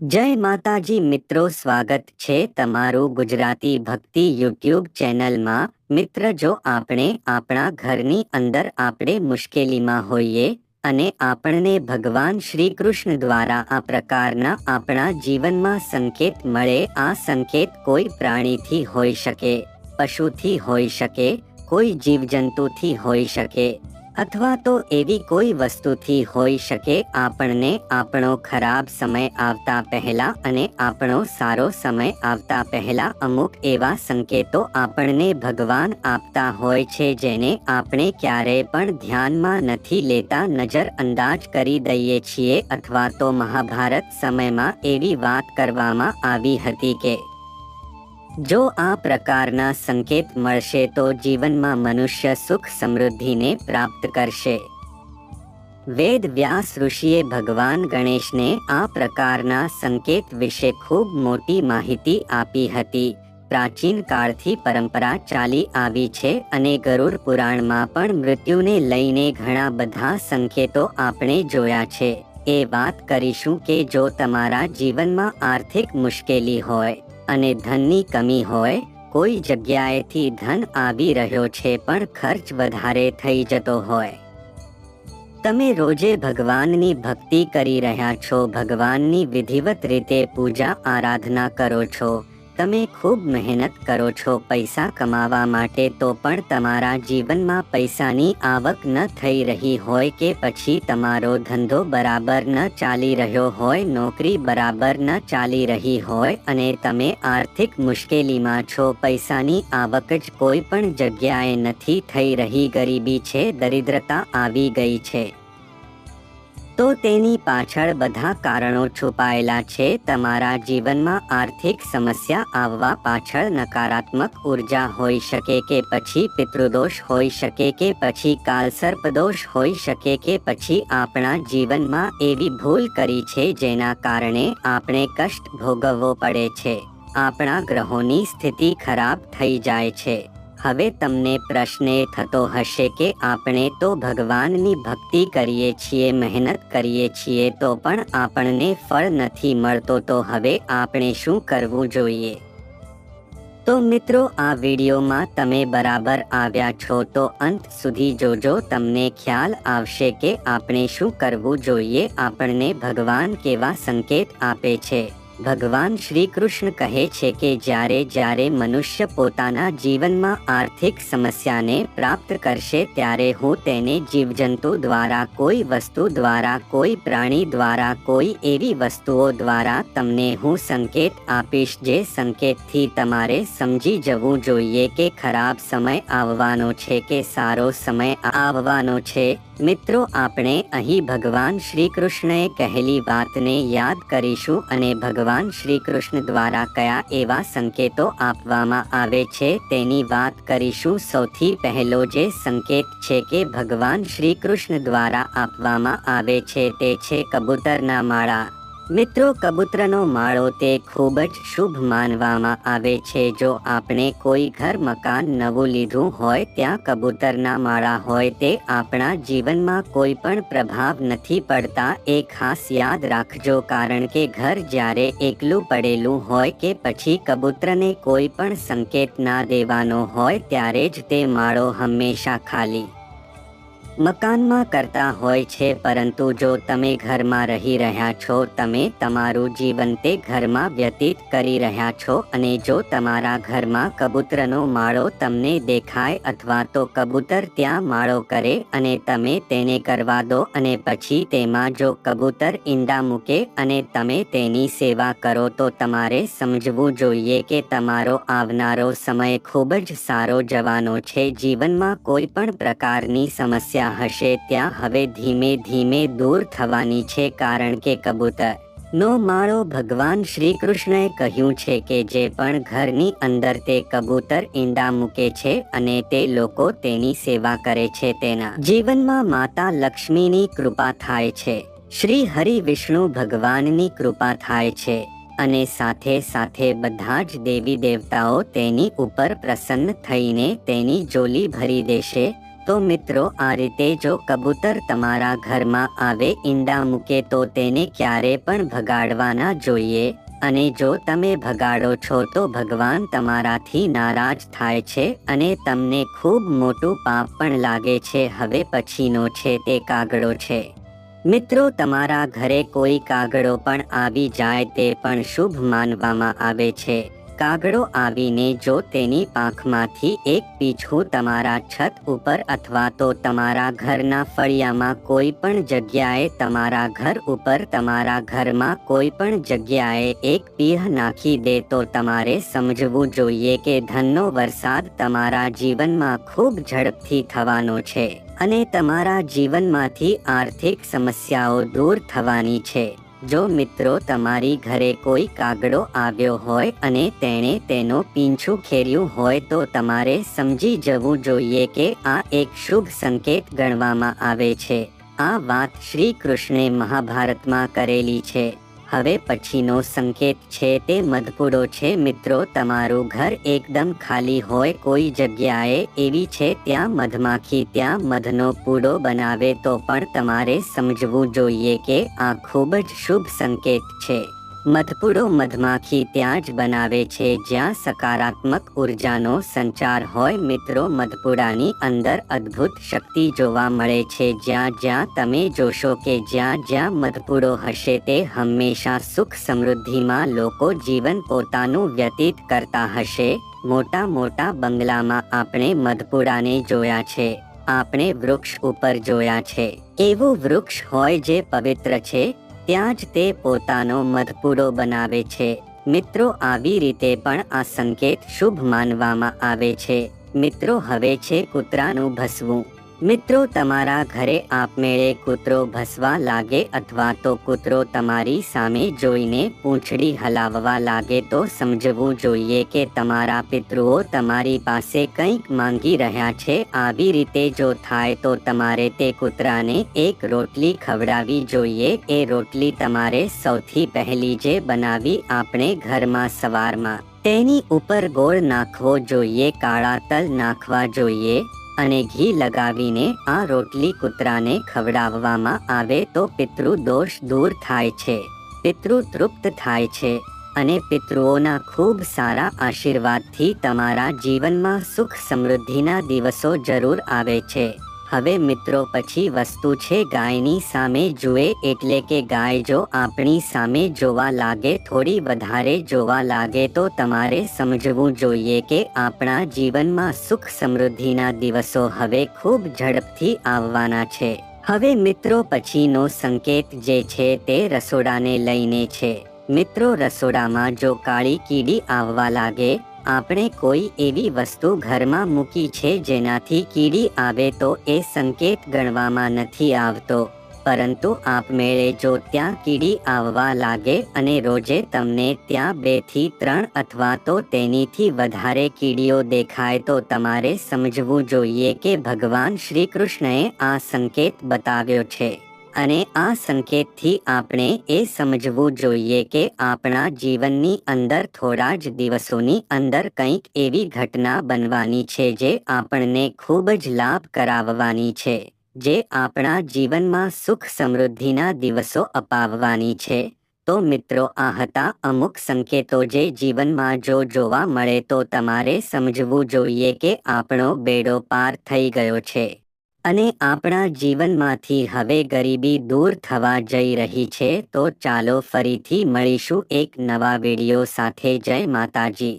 જય માતાજી મિત્રો, સ્વાગત છે તમારું ગુજરાતી ભક્તિ યુટ્યુબ ચેનલમાં। મિત્ર, જો આપણે આપણા ઘરની અંદર આપણે મુશ્કેલીમાં હોઈએ અને આપણને ભગવાન શ્રી કૃષ્ણ દ્વારા આ પ્રકારના આપણા જીવનમાં સંકેત મળે, આ સંકેત કોઈ પ્રાણીથી હોઈ શકે, પશુથી હોઈ શકે, કોઈ જીવજંતુથી હોઈ શકે અથવા તો એવી કોઈ વસ્તુથી હોઈ શકે। આપણને આપણો ખરાબ સમય આવતા પહેલા અને આપણો સારો સમય આવતા પહેલા અમુક એવા સંકેતો આપણને ભગવાન આપતા હોય છે જેને આપણે ક્યારેય પણ ધ્યાનમાં નથી લેતા, નજરઅંદાજ કરી દઈએ છીએ। અથવા તો મહાભારત સમયમાં એવી વાત કરવામાં આવી હતી કે જો આ પ્રકારના સંકેત મળશે તો જીવનમાં મનુષ્ય સુખ સમૃદ્ધિને પ્રાપ્ત કરશે। વેદ વ્યાસ ઋષિએ ભગવાન ગણેશને આ પ્રકારના સંકેત વિશે ખૂબ મોટી માહિતી આપી હતી। પ્રાચીન કાળથી પરંપરા ચાલી આવી છે અને ગરુડ પુરાણમાં પણ મૃત્યુને લઈને ઘણા બધા સંકેતો આપણે જોયા છે। એ વાત કરીશું કે જો તમારા જીવનમાં આર્થિક મુશ્કેલી હોય અને ધનની કમી હોય, કોઈ જગ્યાએથી ધન આવી રહ્યો છે પણ ખર્ચ વધારે થઈ જતો હોય, તમે રોજે ભગવાનની ભક્તિ કરી રહ્યા છો, ભગવાનની વિધિવત રીતે પૂજા આરાધના કરો છો, તમે ખૂબ મહેનત કરો છો પૈસા કમાવા માટે, તો પણ તમારા જીવનમાં પૈસાની આવક ન થઈ રહી હોય કે પછી તમારો ધંધો બરાબર ન ચાલી રહ્યો હોય, નોકરી બરાબર ન ચાલી રહી હોય અને તમે આર્થિક મુશ્કેલીમાં છો, પૈસાની આવક જ કોઈ પણ જગ્યાએ નથી થઈ રહી, ગરીબી છે, દરિદ્રતા આવી ગઈ છે, તો તેની પાછળ બધા કારણો છુપાયેલા છે। તમારા જીવનમાં આર્થિક સમસ્યા આવવા પાછળ નકારાત્મક ઉર્જા હોઈ શકે કે પછી પિતૃદોષ હોઈ શકે કે પછી કાલસર્પદોષ હોઈ શકે કે પછી આપણા જીવનમાં એવી ભૂલ કરી છે જેના કારણે આપણે કષ્ટ ભોગવવો પડે છે, આપણા ગ્રહોની સ્થિતિ ખરાબ થઈ જાય છે। હવે તમને પ્રશ્ન એ થતો હશે કે આપણે તો ભગવાનની ભક્તિ કરીએ છીએ, મહેનત કરીએ છીએ, તો પણ આપણને ફળ નથી મળતો, તો હવે આપણે શું કરવું જોઈએ? તો મિત્રો, આ વિડીયોમાં તમે બરાબર આવ્યા છો તો અંત સુધી જોજો, તમને ખ્યાલ આવશે કે આપણે શું કરવું જોઈએ, આપણને ભગવાન કેવા સંકેત આપે છે। ભગવાન શ્રી કૃષ્ણ કહે છે કે જ્યારે જ્યારે મનુષ્ય પોતાના જીવનમાં આર્થિક સમસ્યાને પ્રાપ્ત કરશે ત્યારે હું તેને જીવજંતુ દ્વારા, કોઈ વસ્તુ દ્વારા, કોઈ પ્રાણી દ્વારા, કોઈ એવી વસ્તુઓ દ્વારા તમને હું સંકેત આપીશ, જે સંકેતથી તમારે સમજી જવું જોઈએ કે ખરાબ સમય આવવાનો છે કે સારો સમય આવવાનો છે। મિત્રો, આપણે અહીં ભગવાન શ્રી કૃષ્ણએ કહેલી વાતને યાદ કરીશું અને ભગવાન શ્રી કૃષ્ણ દ્વારા કયા એવા સંકેતો આપવામાં આવે છે તેની વાત કરીશું। સૌથી પહેલો જે સંકેત છે કે ભગવાન શ્રી કૃષ્ણ દ્વારા આપવામાં આવે છે તે છે કબૂતરના માળા। મિત્રો, કબૂતરનો માળો તે ખૂબ જ શુભ માનવામાં આવે છે। જો આપણે કોઈ ઘર મકાન નવું લીધું હોય, ત્યાં કબૂતરના માળા હોય, તે આપણા જીવનમાં કોઈ પણ પ્રભાવ નથી પડતા, એ ખાસ યાદ રાખજો, કારણ કે ઘર જ્યારે એકલું પડેલું હોય કે પછી કબૂતરને કોઈ પણ સંકેત ના દેવાનો હોય ત્યારે જ તે માળો હંમેશા ખાલી મકાનમાં કરતા હોય છે। પરંતુ જો તમે ઘરમાં રહી રહ્યા છો, તમે તમારું જીવન તે ઘરમાં વ્યતીત કરી રહ્યા છો અને જો તમારા ઘરમાં કબૂતરનો માળો તમને દેખાય અથવા તો કબૂતર ત્યાં માળો કરે અને તમે તેને કરવા દો અને પછી તેમાં જો કબૂતર ઈંડા મૂકે અને તમે તેની સેવા કરો, તો તમારે સમજવું જોઈએ કે તમારો આવનારો સમય ખૂબ જ સારો જવાનો છે। જીવનમાં કોઈ પણ પ્રકારની સમસ્યા હશે ત્યાં હવે ધીમે ધીમે દૂર થવાની છે, કારણ કે કબૂતર નો માળો, ભગવાન શ્રી કૃષ્ણએ કહ્યું છે કે જે પણ ઘરની અંદર તે કબૂતર ઈંડા મૂકે છે અને તે લોકો તેની સેવા કરે છે, તેના જીવનમાં માતા લક્ષ્મીની કૃપા થાય છે, શ્રી હરિ વિષ્ણુ ભગવાનની કૃપા થાય છે અને સાથે સાથે બધા જ દેવી દેવતાઓ તેની ઉપર પ્રસન્ન થઈને તેની જોલી ભરી દેશે તો મિત્રો આ રીતે જો કબૂતર તમારા ઘરમાં આવે ઈંડા મૂકે તો તેને ક્યારે પણ ભગાડવાના જોઈએ, અને જો તમે ભગાડો છો તો ભગવાન તમારાથી નારાજ થાય છે અને તમને ખૂબ મોટું પાપ પણ લાગે છે. હવે પછીનો છે તે કાગડો છે. મિત્રો તમારા ઘરે કોઈ કાગડો પણ આવી જાય તે પણ શુભ માનવામાં આવે છે. કાગડો આવીને જો તેની પાંખમાંથી એક પીછું તમારા છત ઉપર અથવા તો તમારા ઘરના ફળિયામાં કોઈ પણ જગ્યાએ, તમારા ઘર ઉપર, તમારા ઘરમાં કોઈ પણ જગ્યાએ એક પીહ નાખી દે તો તમારે સમજવું જોઈએ કે ધનનો વરસાદ તમારા જીવનમાં ખૂબ ઝડપથી થવાનો છે અને તમારા જીવનમાંથી આર્થિક સમસ્યાઓ દૂર થવાની છે. જો મિત્રો તમારી ઘરે કોઈ કાગડો આવ્યો હોય અને તેણે તેનો પીંછું ખેર્યું હોય તો તમારે સમજી જવું જોઈએ કે આ એક શુભ સંકેત ગણવામાં આવે છે. આ વાત શ્રી કૃષ્ણે મહાભારતમાં કરેલી છે. હવે પછીનો સંકેત છે તે મધપૂડો છે. મિત્રો તમારું ઘર એકદમ ખાલી હોય, કોઈ જગ્યાએ એવી છે ત્યાં મધમાખી ત્યાં મધનો પૂડો બનાવે તો પણ તમારે સમજવું જોઈએ કે આ ખૂબ જ શુભ સંકેત છે. મધપૂડો મધમાખી ત્યાં જ બનાવે છે જ્યાં સકારાત્મક ઉર્જાનો સંચાર હોય. મિત્રો મધપૂડાની અંદર અદ્ભુત શક્તિ જોવા મળે છે. જ્યાં જ્યાં તમે જોશો કે જ્યાં જ્યાં મધપૂડો હશે તે હંમેશા સુખ સમૃદ્ધિમાં લોકો જીવન પોતાનું વ્યતીત કરતા હશે. મોટા મોટા બંગલામાં આપણે મધપૂડાને જોયા છે, આપણે વૃક્ષ ઉપર જોયા છે. એવું વૃક્ષ હોય જે પવિત્ર છે ત્યાં જ તે પોતાનો મધપૂડો બનાવે છે. મિત્રો આવી રીતે પણ આ સંકેત શુભ માનવામાં આવે છે. મિત્રો હવે છે કૂતરાનું ભસવું. મિત્રો તમારા ઘરે આપમેળે કૂતરો ભસવા લાગે અથવા તો કૂતરો તમારી સામે જોઈને પૂંછડી હલાવવા લાગે તો સમજવું જોઈએ કે તમારા પિતૃઓ તમારી પાસે કંઈક માંગી રહ્યા છે. આવી રીતે જો થાય તો તમારે તે કૂતરાને એક રોટલી ખવડાવવી જોઈએ. એ રોટલી તમારે સૌથી પહેલી જે બનાવી આપણે ઘરમાં સવારમાં તેની ઉપર ગોળ નાખવો જોઈએ, કાળા તલ નાખવા જોઈએ અને ઘી લગાવીને આ રોટલી કૂતરાને ખવડાવવામાં આવે તો પિતૃ દોષ દૂર થાય છે, પિતૃ તૃપ્ત થાય છે અને પિતૃઓના ખૂબ સારા આશીર્વાદથી તમારા જીવનમાં સુખ સમૃદ્ધિના દિવસો જરૂર આવે છે. હવે મિત્રો પછી વસ્તુ છે ગાયની સામે જુએ. એટલે કે ગાય જો આપણી સામે જોવા લાગે, થોડી વધારે જોવા લાગે તો તમારે સમજવું જોઈએ કે આપણા જીવનમાં સુખ સમૃદ્ધિના દિવસો હવે ખૂબ ઝડપથી આવવાના છે. હવે મિત્રો પછીનો સંકેત જે છે તે રસોડાને લઈને છે. મિત્રો રસોડામાં જો કાળી કીડી આવવા લાગે, આપણે કોઈ એવી વસ્તુ ઘરમાં મૂકી છે જેનાથી કીડી આવે તો એ સંકેત ગણવામાં નથી આવતો, પરંતુ આપમેળે જો ત્યાં કીડી આવવા લાગે અને રોજે તમને ત્યાં 2 થી 3 અથવા તો તેનીથી વધારે કીડીઓ દેખાય તો તમારે સમજવું જોઈએ કે ભગવાન શ્રી કૃષ્ણએ આ સંકેત બતાવ્યો છે. અને આ સંકેતથી આપણે એ સમજવું જોઈએ કે આપણા જીવનની અંદર થોડા જ દિવસોની અંદર કંઈક એવી ઘટના બનવાની છે જે આપણને ખૂબ જ લાભ કરાવવાની છે, જે આપણા જીવનમાં સુખ સમૃદ્ધિના દિવસો અપાવવાની છે. તો મિત્રો આ હતા અમુક સંકેતો જે જીવનમાં જો જોવા મળે તો તમારે સમજવું જોઈએ કે આપણો બેડો પાર થઈ ગયો છે અને આપણા જીવનમાંથી હવે ગરીબી દૂર થવા જઈ રહી છે. તો ચાલો ફરીથી મળીશું એક નવા વિડીયો સાથે. જય માતાજી.